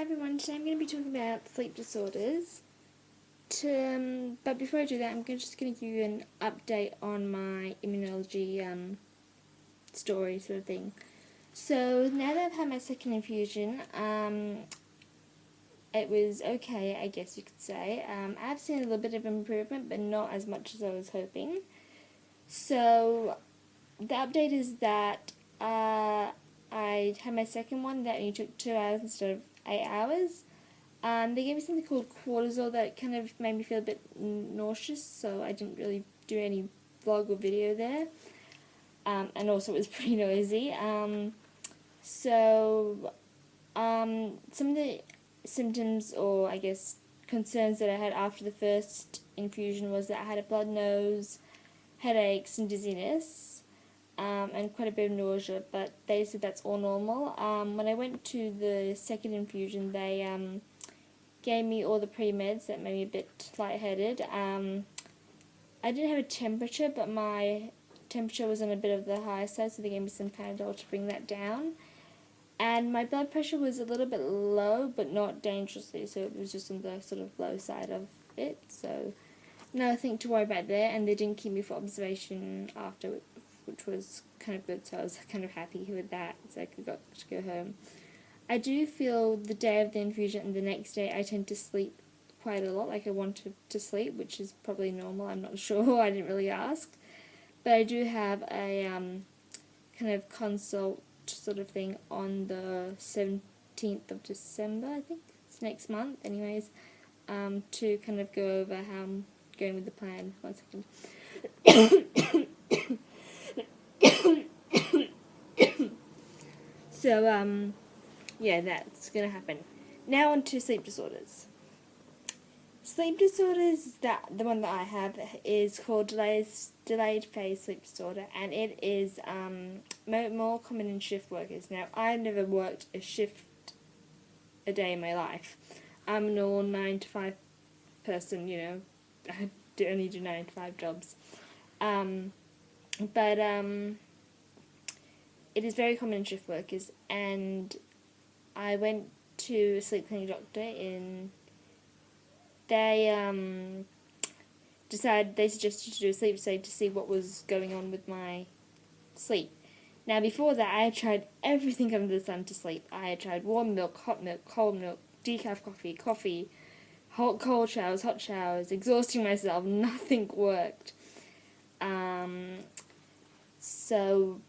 Hi everyone, today I'm going to be talking about sleep disorders. But before I do that, I'm just going to give you an update on my immunology story sort of thing. So now that I've had my second infusion, it was okay, I guess you could say. I've seen a little bit of improvement, but not as much as I was hoping. So the update is that I had my second one that only took 2 hours instead of 8 hours. They gave me something called cortisol that kind of made me feel a bit nauseous, so I didn't really do any vlog or video there. And also it was pretty noisy. Some of the symptoms, or I guess concerns that I had after the first infusion was that I had a blood nose, headaches and dizziness, and quite a bit of nausea, but they said that's all normal. When I went to the second infusion, they gave me all the pre-meds that made me a bit lightheaded. I didn't have a temperature, but my temperature was on a bit of the high side, so they gave me some Panadol to bring that down. And my blood pressure was a little bit low, but not dangerously, so it was just on the sort of low side of it. So nothing to worry about there, and they didn't keep me for observation after, which was kind of good, so I was kind of happy with that, so I got to go home. I do feel the day of the infusion and the next day I tend to sleep quite a lot, like I want to sleep, which is probably normal, I'm not sure, I didn't really ask. But I do have a kind of consult sort of thing on the 17th of December, I think, it's next month anyways, to kind of go over how I'm going with the plan. 1 second. So, yeah, that's going to happen. Now on to sleep disorders. Sleep disorders, the one that I have is called delayed phase sleep disorder, and it is more common in shift workers. Now, I've never worked a shift a day in my life. I'm an all 9 to 5 person, I only do 9 to 5 jobs. But it is very common in shift workers, and I went to a sleep clinic doctor they suggested to do a sleep study to see what was going on with my sleep. Now before that I had tried everything under the sun to sleep. I had tried warm milk, hot milk, cold milk, decaf coffee, cold showers, hot showers, exhausting myself, nothing worked. So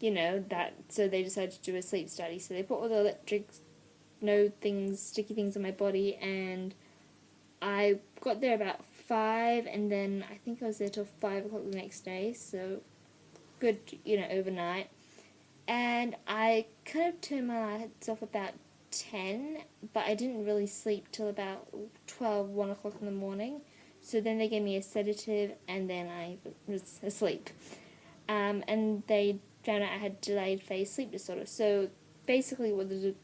they decided to do a sleep study. So they put all the electric sticky things on my body, and I got there about 5, and then I think I was there till 5 o'clock the next day, so good, overnight. And I kind of turned my lights off about 10, but I didn't really sleep till about 12, 1 o'clock in the morning. So then they gave me a sedative, and then I was asleep. And they found out I had delayed phase sleep disorder. So basically what the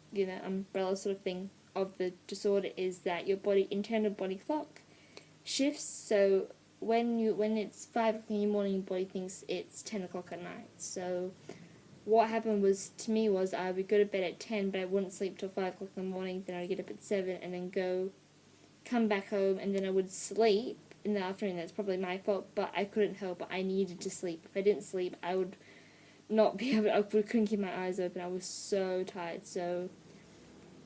umbrella sort of thing of the disorder is that your internal body clock shifts. So when it's 5 o'clock in the morning, your body thinks it's 10 o'clock at night. So what happened to me was I would go to bed at 10, but I wouldn't sleep till 5 o'clock in the morning. Then I'd get up at 7 and then come back home, and then I would sleep in the afternoon. That's probably my fault, but I couldn't help it. I needed to sleep. If I didn't sleep, I would not be able. I couldn't keep my eyes open. I was so tired. So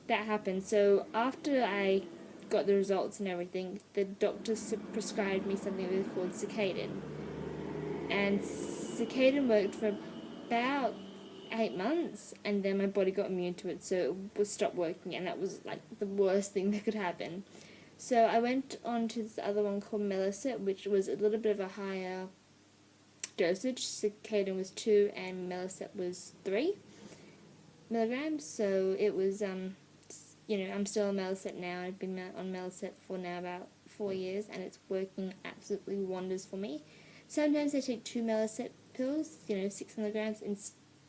that happened. So after I got the results and everything, the doctor prescribed me something called Circadin, and Circadin worked for about 8 months, and then my body got immune to it, so it would stop working, and that was like the worst thing that could happen. So I went on to this other one called Melocet, which was a little bit of a higher dosage. Circadin was 2 and Melocet was 3 milligrams. So it was I'm still on Melocet now. I've been on Melocet for now about 4 years, and it's working absolutely wonders for me. Sometimes I take 2 Melocet pills, 6 milligrams, and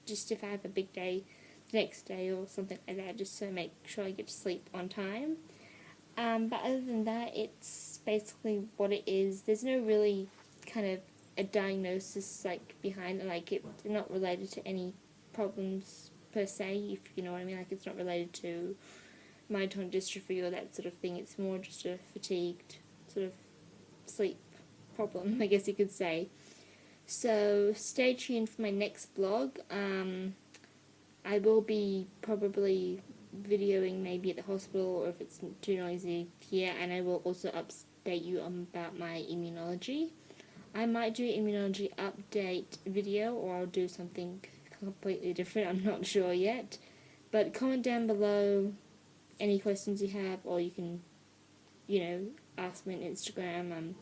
just if I have a big day the next day or something like that, just to make sure I get to sleep on time. But other than that, it's basically what it is. There's no really kind of a diagnosis behind it. It's not related to any problems per se, if you know what I mean. It's not related to myotonic dystrophy or that sort of thing. It's more just a fatigued sort of sleep problem, I guess you could say. So stay tuned for my next blog. I will be probably videoing maybe at the hospital, or if it's too noisy here, and I will also update you about my immunology. I might do an immunology update video, or I'll do something completely different, I'm not sure yet. But comment down below any questions you have, or you can, ask me on Instagram.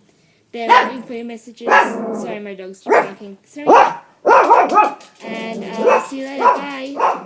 They're waiting for your messages. Sorry, my dog's barking. Sorry. And I'll see you later. Bye.